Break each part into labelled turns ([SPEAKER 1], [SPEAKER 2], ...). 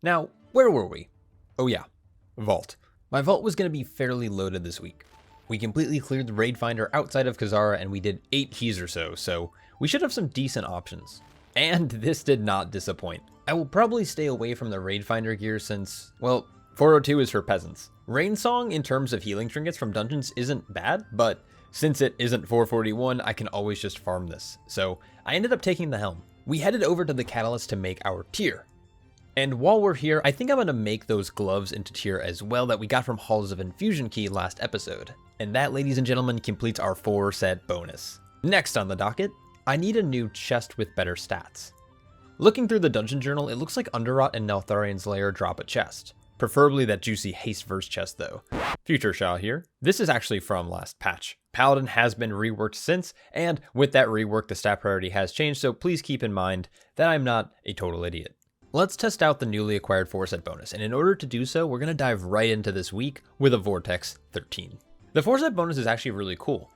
[SPEAKER 1] Now, where were we? Oh yeah, Vault. My Vault was going to be fairly loaded this week. We completely cleared the raid finder outside of Kazara and we did 8 keys or so we should have some decent options. And this did not disappoint. I will probably stay away from the raid finder gear since, well, 402 is for peasants. Rain Song in terms of healing trinkets from dungeons isn't bad, but since it isn't 441, I can always just farm this. So I ended up taking the helm. We headed over to the Catalyst to make our tier. And while we're here, I think I'm going to make those gloves into tier as well that we got from Halls of Infusion key last episode. And that, ladies and gentlemen, completes our 4 set bonus. Next on the docket, I need a new chest with better stats. Looking through the dungeon journal, it looks like Underrot and Neltharian's Lair drop a chest. Preferably that juicy haste verse chest though. Future Shaw here. This is actually from last patch. Paladin has been reworked since, and with that rework the stat priority has changed, so please keep in mind that I'm not a total idiot. Let's test out the newly acquired 4 set bonus, and in order to do so, we're going to dive right into this week with a Vortex 13. The 4 set bonus is actually really cool,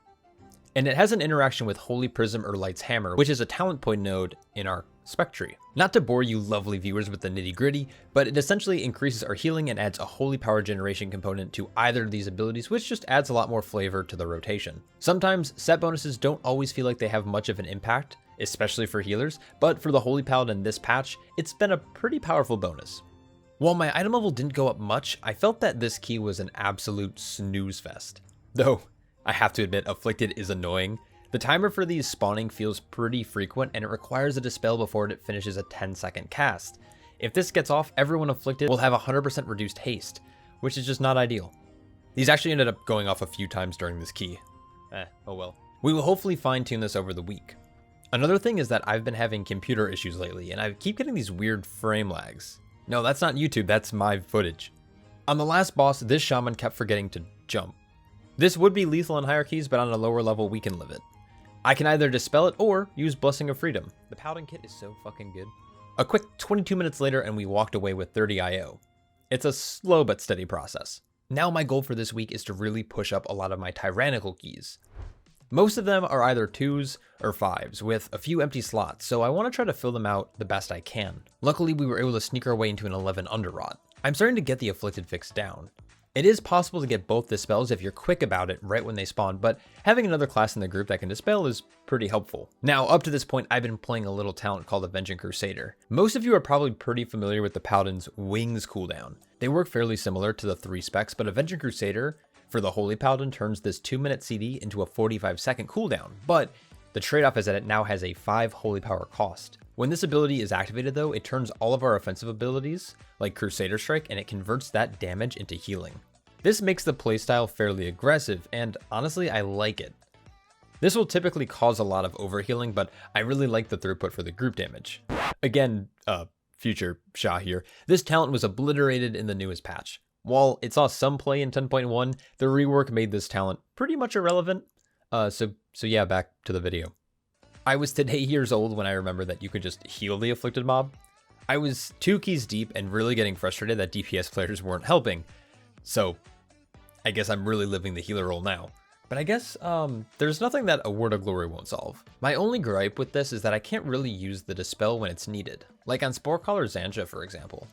[SPEAKER 1] and it has an interaction with Holy Prism or Light's Hammer, which is a talent point node in our spec tree. Not to bore you lovely viewers with the nitty gritty, but it essentially increases our healing and adds a holy power generation component to either of these abilities, which just adds a lot more flavor to the rotation. Sometimes set bonuses don't always feel like they have much of an impact, especially for healers, but for the Holy Paladin this patch, it's been a pretty powerful bonus. While my item level didn't go up much, I felt that this key was an absolute snooze fest. Though, I have to admit, Afflicted is annoying. The timer for these spawning feels pretty frequent and it requires a dispel before it finishes a 10-second cast. If this gets off, everyone afflicted will have 100% reduced haste, which is just not ideal. These actually ended up going off a few times during this key. Oh well. We will hopefully fine-tune this over the week. Another thing is that I've been having computer issues lately and I keep getting these weird frame lags. No, that's not YouTube, that's my footage. On the last boss, this shaman kept forgetting to jump. This would be lethal in higher keys, but on a lower level we can live it. I can either dispel it or use Blessing of Freedom. The Paladin kit is so fucking good. A quick 22 minutes later and we walked away with 30 IO. It's a slow but steady process. Now my goal for this week is to really push up a lot of my tyrannical keys. Most of them are either 2s or 5s with a few empty slots, so I want to try to fill them out the best I can. Luckily we were able to sneak our way into an 11 Underrot. I'm starting to get the Afflicted fix down. It is possible to get both dispels if you're quick about it right when they spawn, but having another class in the group that can dispel is pretty helpful. Now, up to this point, I've been playing a little talent called Avenging Crusader. Most of you are probably pretty familiar with the Paladin's Wings cooldown. They work fairly similar to the 3 specs, but Avenging Crusader for the Holy Paladin turns this 2-minute CD into a 45-second cooldown, but the trade-off is that it now has a 5 holy power cost. When this ability is activated though, it turns all of our offensive abilities, like Crusader Strike, and it converts that damage into healing. This makes the playstyle fairly aggressive, and honestly, I like it. This will typically cause a lot of overhealing, but I really like the throughput for the group damage. Again, Future Shah here, this talent was obliterated in the newest patch. While it saw some play in 10.1, the rework made this talent pretty much irrelevant. So yeah, back to the video. I was today years old when I remember that you could just heal the afflicted mob. I was 2 keys deep and really getting frustrated that DPS players weren't helping. So I guess I'm really living the healer role now. But I guess there's nothing that a Word of Glory won't solve. My only gripe with this is that I can't really use the dispel when it's needed. Like on Sporecaller Zanja, for example.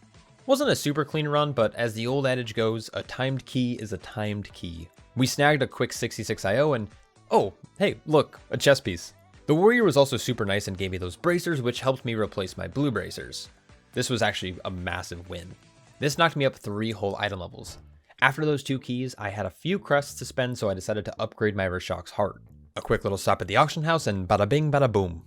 [SPEAKER 1] Wasn't a super clean run, but as the old adage goes, a timed key is a timed key. We snagged a quick 66 IO and oh, hey, look, a chest piece. The warrior was also super nice and gave me those bracers, which helped me replace my blue bracers. This was actually a massive win. This knocked me up 3 whole item levels. After those 2 keys, I had a few crests to spend, so I decided to upgrade my Rashok's Heart. A quick little stop at the auction house and bada bing bada boom.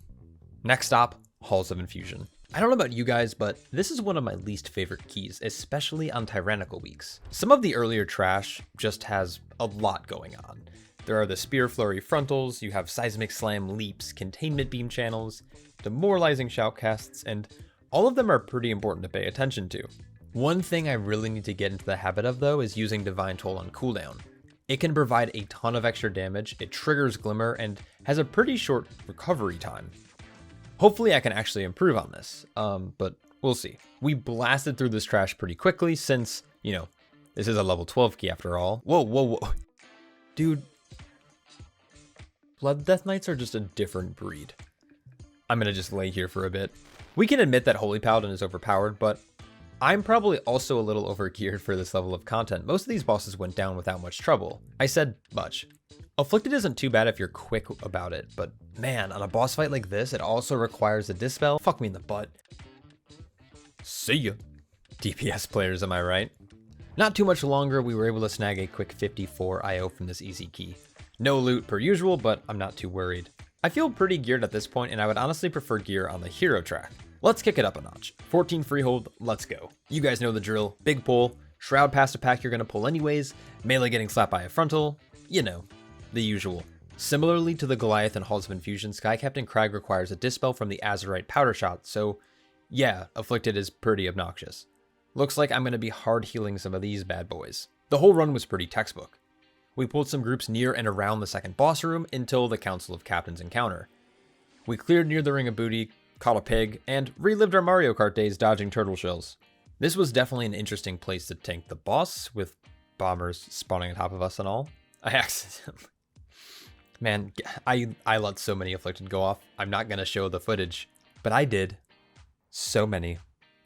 [SPEAKER 1] Next stop, Halls of Infusion. I don't know about you guys, but this is one of my least favorite keys, especially on tyrannical weeks. Some of the earlier trash just has a lot going on. There are the Spear Flurry frontals, you have Seismic Slam leaps, Containment Beam channels, Demoralizing shoutcasts, and all of them are pretty important to pay attention to. One thing I really need to get into the habit of though is using Divine Toll on cooldown. It can provide a ton of extra damage, it triggers Glimmer, and has a pretty short recovery time. Hopefully I can actually improve on this, but we'll see. We blasted through this trash pretty quickly since, you know, this is a level 12 key after all. Whoa. Dude, Blood Death Knights are just a different breed. I'm gonna just lay here for a bit. We can admit that Holy Paladin is overpowered, but I'm probably also a little overgeared for this level of content. Most of these bosses went down without much trouble. I said much. Afflicted isn't too bad if you're quick about it, but man, on a boss fight like this, it also requires a dispel. Fuck me in the butt. See ya. DPS players, am I right? Not too much longer, we were able to snag a quick 54 IO from this easy key. No loot per usual, but I'm not too worried. I feel pretty geared at this point, and I would honestly prefer gear on the hero track. Let's kick it up a notch. 14 freehold, let's go. You guys know the drill. Big pull, shroud past a pack you're gonna pull anyways, melee getting slapped by a frontal, you know, the usual. Similarly to the Goliath and Halls of Infusion, Sky Captain Crag requires a dispel from the Azurite powder shot, so yeah, Afflicted is pretty obnoxious. Looks like I'm gonna be hard healing some of these bad boys. The whole run was pretty textbook. We pulled some groups near and around the second boss room until the Council of Captains encounter. We cleared near the Ring of Booty, caught a pig, and relived our Mario Kart days dodging turtle shells. This was definitely an interesting place to tank the boss, with bombers spawning on top of us and all. I accidentally... Man, I let so many Afflicted go off. I'm not gonna show the footage, but I did. So many.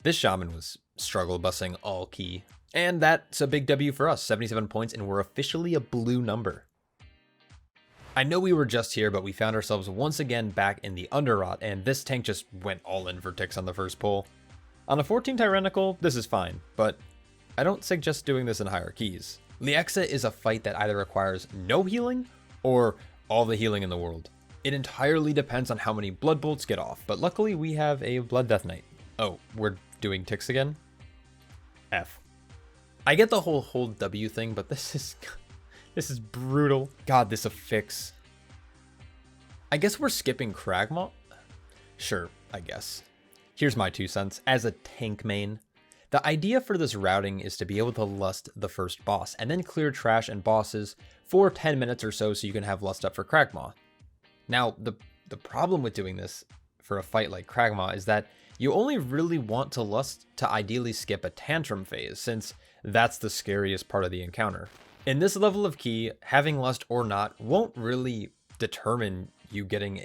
[SPEAKER 1] This shaman was struggle bussing all key. And that's a big W for us, 77 points, and we're officially a blue number. I know we were just here, but we found ourselves once again back in the Underrot, and this tank just went all in for ticks on the first pull. On a 14 Tyrannical, this is fine, but I don't suggest doing this in higher keys. Leexa is a fight that either requires no healing, or all the healing in the world. It entirely depends on how many blood bolts get off, but luckily we have a Blood Death Knight. Oh, we're doing ticks again? F. I get the whole hold W thing, but this is brutal. God, this affix. I guess we're skipping Kragmaw? Sure, I guess. Here's my 2 cents. As a tank main, the idea for this routing is to be able to lust the first boss, and then clear trash and bosses for 10 minutes or so you can have lust up for Kragmaw. Now, the problem with doing this for a fight like Kragmaw is that you only really want to lust to ideally skip a tantrum phase, since that's the scariest part of the encounter. In this level of key, having lust or not won't really determine you getting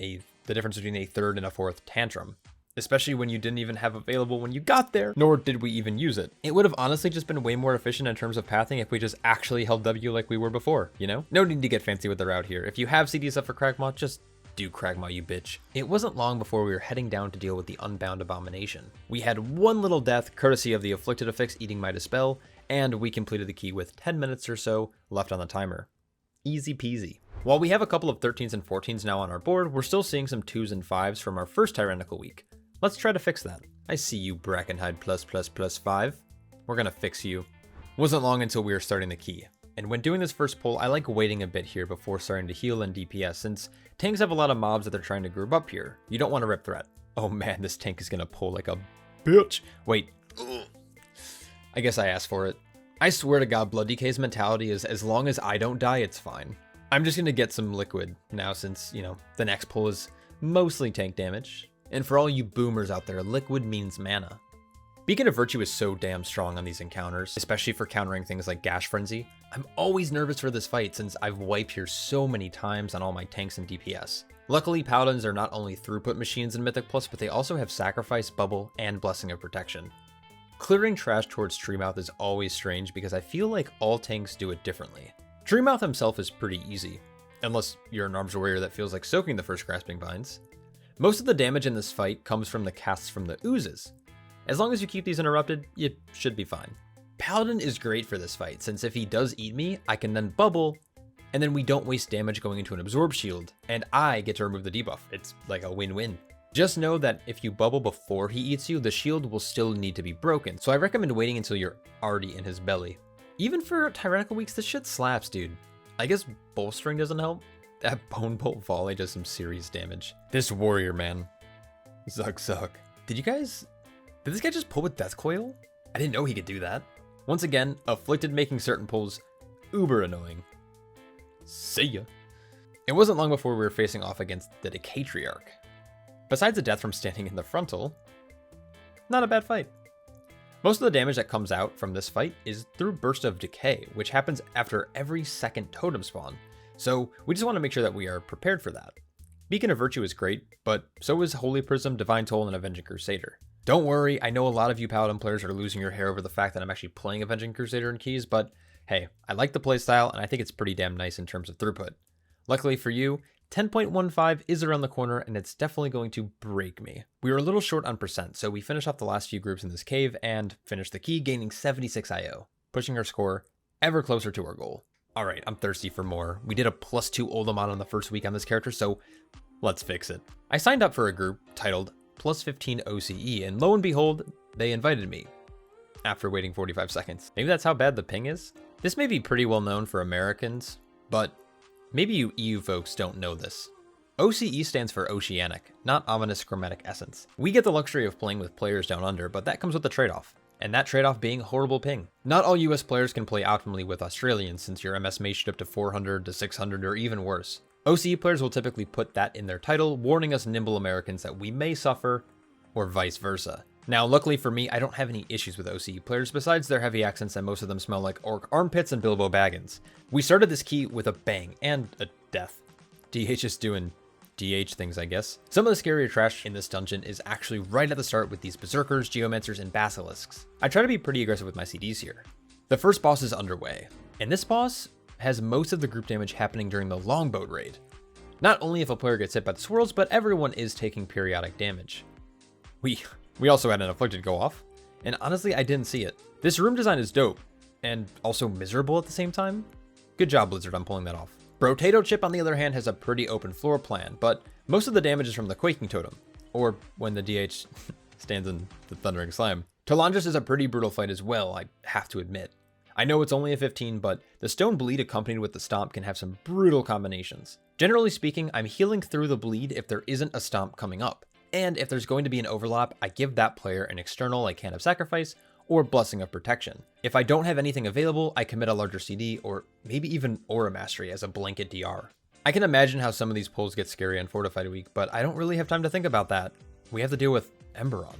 [SPEAKER 1] the difference between a third and a fourth tantrum, especially when you didn't even have available when you got there, nor did we even use it. It would have honestly just been way more efficient in terms of pathing if we just actually held W like we were before, you know? No need to get fancy with the route here. If you have CDs up for Kragmaw, just do Kragmaw, you bitch. It wasn't long before we were heading down to deal with the Unbound Abomination. We had one little death, courtesy of the Afflicted affix eating my dispel, and we completed the key with 10 minutes or so left on the timer. Easy peasy. While we have a couple of 13s and 14s now on our board, we're still seeing some 2s and 5s from our first Tyrannical week. Let's try to fix that. I see you, Brackenhide +++5. We're gonna fix you. Wasn't long until we were starting the key. And when doing this first pull, I like waiting a bit here before starting to heal and DPS, since tanks have a lot of mobs that they're trying to group up here. You don't want to rip threat. Oh man, this tank is gonna pull like a bitch. Wait. Ugh. I guess I asked for it. I swear to God, Blood DK's mentality is as long as I don't die, it's fine. I'm just gonna get some liquid now since, you know, the next pull is mostly tank damage. And for all you boomers out there, liquid means mana. Beacon of Virtue is so damn strong on these encounters, especially for countering things like Gash Frenzy. I'm always nervous for this fight since I've wiped here so many times on all my tanks and DPS. Luckily, Paladins are not only throughput machines in Mythic Plus, but they also have Sacrifice, Bubble, and Blessing of Protection. Clearing trash towards Treemouth is always strange because I feel like all tanks do it differently. Treemouth himself is pretty easy, unless you're an arms warrior that feels like soaking the first Grasping Vines. Most of the damage in this fight comes from the casts from the oozes. As long as you keep these interrupted, you should be fine. Paladin is great for this fight, since if he does eat me, I can then bubble, and then we don't waste damage going into an absorb shield, and I get to remove the debuff. It's like a win-win. Just know that if you bubble before he eats you, the shield will still need to be broken, so I recommend waiting until you're already in his belly. Even for Tyrannical weeks, this shit slaps, dude. I guess bolstering doesn't help. That Bone Bolt volley does some serious damage. This warrior, man. Zuck. Did this guy just pull with Death Coil? I didn't know he could do that. Once again, Afflicted making certain pulls uber annoying. See ya. It wasn't long before we were facing off against the Decatriarch. Besides the death from standing in the frontal, not a bad fight. Most of the damage that comes out from this fight is through Burst of Decay, which happens after every second totem spawn, so we just want to make sure that we are prepared for that. Beacon of Virtue is great, but so is Holy Prism, Divine Toll, and Avenging Crusader. Don't worry, I know a lot of you Paladin players are losing your hair over the fact that I'm actually playing Avenging Crusader in keys, but hey, I like the playstyle and I think it's pretty damn nice in terms of throughput. Luckily for you, 10.15 is around the corner and it's definitely going to break me. We were a little short on percent, so we finished off the last few groups in this cave and finished the key gaining 76 IO, pushing our score ever closer to our goal. Alright, I'm thirsty for more. We did a +2 Oldemon on the first week on this character, so let's fix it. I signed up for a group titled +15 OCE, and lo and behold, they invited me after waiting 45 seconds. Maybe that's how bad the ping is? This may be pretty well known for Americans, but maybe you EU folks don't know this. OCE stands for Oceanic, not Ominous Chromatic Essence. We get the luxury of playing with players down under, but that comes with a trade-off. And that trade-off being horrible ping. Not all US players can play optimally with Australians, since your MS may shoot up to 400 to 600 or even worse. OCE players will typically put that in their title, warning us nimble Americans that we may suffer, or vice versa. Now, luckily for me, I don't have any issues with OCE players besides their heavy accents and most of them smell like orc armpits and Bilbo Baggins. We started this key with a bang and a death. DH is doing DH things, I guess. Some of the scarier trash in this dungeon is actually right at the start with these berserkers, geomancers, and basilisks. I try to be pretty aggressive with my CDs here. The first boss is underway, and this boss has most of the group damage happening during the longboat raid. Not only if a player gets hit by the swirls, but everyone is taking periodic damage. We also had an afflicted go off, and honestly I didn't see it. This room design is dope, and also miserable at the same time. Good job Blizzard on pulling that off. Brotato Chip on the other hand has a pretty open floor plan, but most of the damage is from the Quaking Totem, or when the DH stands in the Thundering Slam. Talandris is a pretty brutal fight as well, I have to admit. I know it's only a 15, but the Stone Bleed accompanied with the Stomp can have some brutal combinations. Generally speaking, I'm healing through the bleed if there isn't a Stomp coming up. And if there's going to be an overlap, I give that player an external like Hand of Sacrifice or Blessing of Protection. If I don't have anything available, I commit a larger CD or maybe even Aura Mastery as a blanket DR. I can imagine how some of these pulls get scary on Fortified Week, but I don't really have time to think about that. We have to deal with Emberon.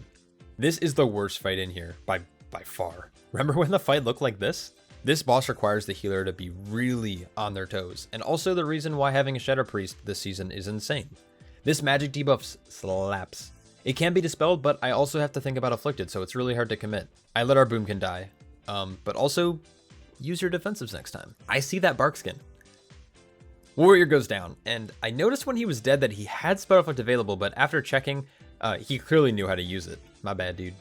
[SPEAKER 1] This is the worst fight in here, by far. Remember when the fight looked like this? This boss requires the healer to be really on their toes, and also the reason why having a Shadow Priest this season is insane. This magic debuff slaps. It can be dispelled, but I also have to think about Afflicted, so it's really hard to commit. I let our Boomkin die, but also use your defensives next time. I see that Barkskin. Warrior goes down, and I noticed when he was dead that he had Spell Effect available, but after checking, he clearly knew how to use it. My bad, dude.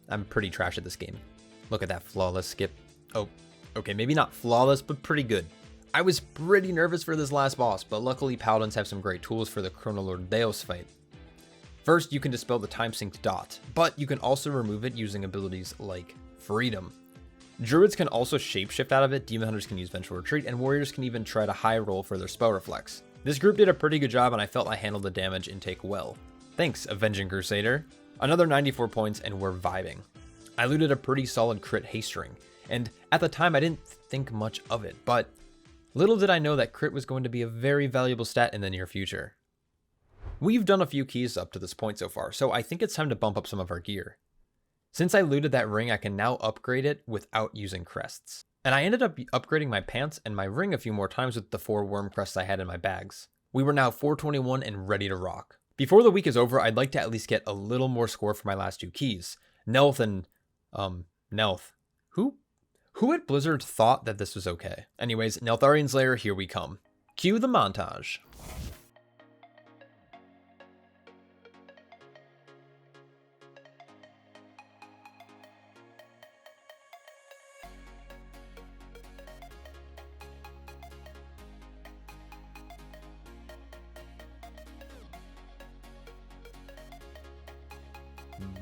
[SPEAKER 1] I'm pretty trash at this game. Look at that flawless skip. Oh, okay, maybe not flawless, but pretty good. I was pretty nervous for this last boss, but luckily Paladins have some great tools for the Chronoloord Deus fight. First, you can dispel the time synced dot, but you can also remove it using abilities like Freedom. Druids can also shapeshift out of it, Demon Hunters can use Vengeful Retreat, and Warriors can even try to high roll for their spell reflex. This group did a pretty good job and I felt I handled the damage intake well. Thanks, Avenging Crusader. Another 94 points and we're vibing. I looted a pretty solid crit haste ring, and at the time I didn't think much of it, but little did I know that crit was going to be a very valuable stat in the near future. We've done a few keys up to this point so far, so I think it's time to bump up some of our gear. Since I looted that ring, I can now upgrade it without using crests. And I ended up upgrading my pants and my ring a few more times with the 4 worm crests I had in my bags. We were now 421 and ready to rock. Before the week is over, I'd like to at least get a little more score for my last 2 keys. Nelth and, Nelth. Who at Blizzard thought that this was okay? Anyways, Neltharian's Lair, here we come. Cue the montage.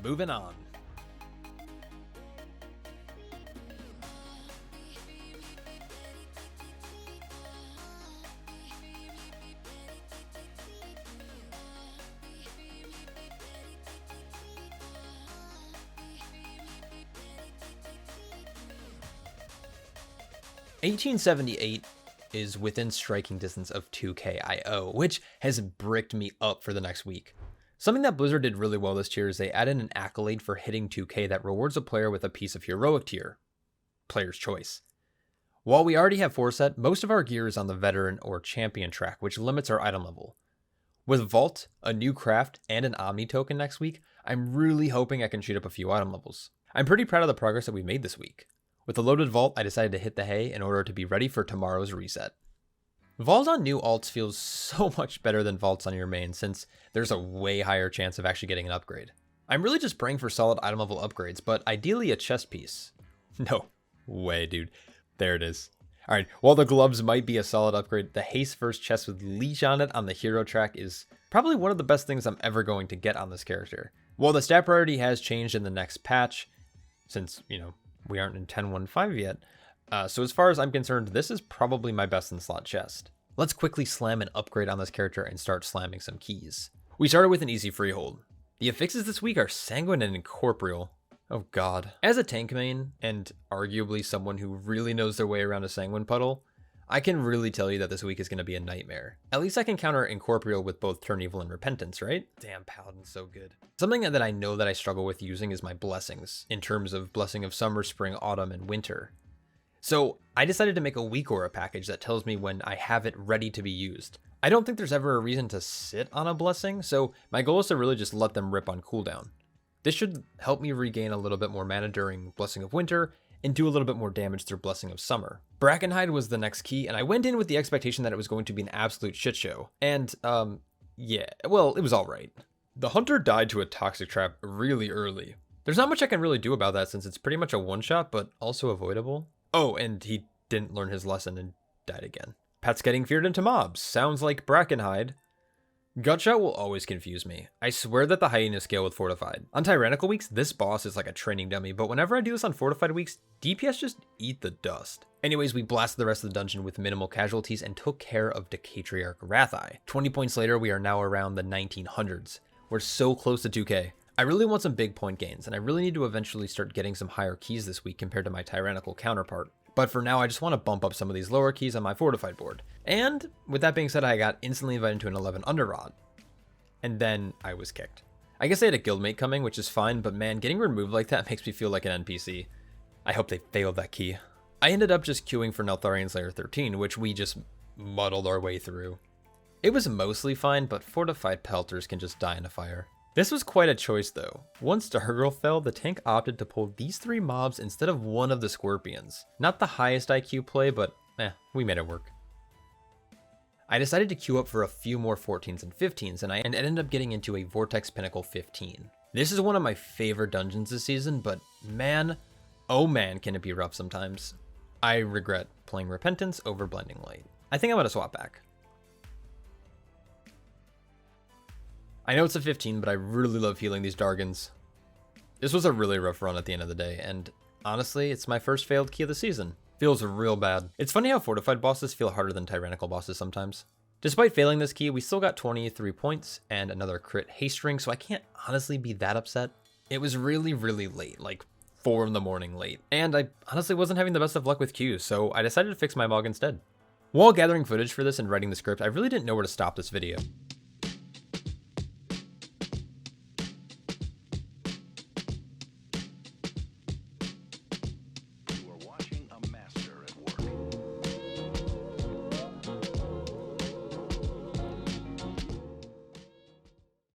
[SPEAKER 1] Moving on. $18.78 is within striking distance of 2k IO, which has bricked me up for the next week. Something that Blizzard did really well this tier is they added an accolade for hitting 2k that rewards a player with a piece of heroic tier. Player's choice. While we already have 4 set, most of our gear is on the veteran or champion track, which limits our item level. With Vault, a new craft, and an Omni token next week, I'm really hoping I can shoot up a few item levels. I'm pretty proud of the progress that we've made this week. With the loaded Vault, I decided to hit the hay in order to be ready for tomorrow's reset. Vault on new alts feels so much better than Vaults on your main, since there's a way higher chance of actually getting an upgrade. I'm really just praying for solid item level upgrades, but ideally a chest piece. No way, dude. There it is. Alright, while the gloves might be a solid upgrade, the haste first chest with leech on it on the hero track is probably one of the best things I'm ever going to get on this character. While the stat priority has changed in the next patch, since, we aren't in 10.1.5 yet, so as far as I'm concerned, this is probably my best in slot chest. Let's quickly slam an upgrade on this character and start slamming some keys. We started with an easy freehold. The affixes this week are Sanguine and Incorporeal. Oh god. As a tank main, and arguably someone who really knows their way around a Sanguine puddle, I can really tell you that this week is going to be a nightmare. At least I can counter Incorporeal with both Turn Evil and Repentance, right? Damn, Paladin's so good. Something that I know that I struggle with using is my blessings, in terms of Blessing of Summer, Spring, Autumn, and Winter. So I decided to make a weak aura package that tells me when I have it ready to be used. I don't think there's ever a reason to sit on a blessing, so my goal is to really just let them rip on cooldown. This should help me regain a little bit more mana during Blessing of Winter, and do a little bit more damage through Blessing of Summer. Brackenhide was the next key, and I went in with the expectation that it was going to be an absolute shit show. And, yeah, well, it was alright. The Hunter died to a Toxic Trap really early. There's not much I can really do about that since it's pretty much a one-shot, but also avoidable. Oh, and he didn't learn his lesson and died again. Pets getting feared into mobs. Sounds like Brackenhide. Gutshot will always confuse me. I swear that the Hyena scale with Fortified. On Tyrannical weeks, this boss is like a training dummy, but whenever I do this on Fortified weeks, DPS just eat the dust. Anyways, we blasted the rest of the dungeon with minimal casualties and took care of Decatriarch Rathai. 20 points later, we are now around the 1900s. We're so close to 2k. I really want some big point gains, and I really need to eventually start getting some higher keys this week compared to my Tyrannical counterpart. But for now, I just want to bump up some of these lower keys on my Fortified board. And with that being said, I got instantly invited to an 11 Underrod. And then I was kicked. I guess I had a guildmate coming, which is fine, but man, getting removed like that makes me feel like an NPC. I hope they failed that key. I ended up just queuing for Neltharion Slayer 13, which we just muddled our way through. It was mostly fine, but Fortified Pelters can just die in a fire. This was quite a choice though. Once Stargirl fell, the tank opted to pull these 3 mobs instead of one of the Scorpions. Not the highest IQ play, but we made it work. I decided to queue up for a few more 14s and 15s, and I ended up getting into a Vortex Pinnacle 15. This is one of my favorite dungeons this season, but man, oh man, can it be rough sometimes. I regret playing Repentance over Blinding Light. I think I'm gonna swap back. I know it's a 15, but I really love healing these Dargans. This was a really rough run at the end of the day, and honestly, it's my first failed key of the season. Feels real bad. It's funny how Fortified bosses feel harder than Tyrannical bosses sometimes. Despite failing this key, we still got 23 points and another crit haste ring, so I can't honestly be that upset. It was really, really late, like 4 in the morning late, and I honestly wasn't having the best of luck with queues, so I decided to fix my Mog instead. While gathering footage for this and writing the script, I really didn't know where to stop this video.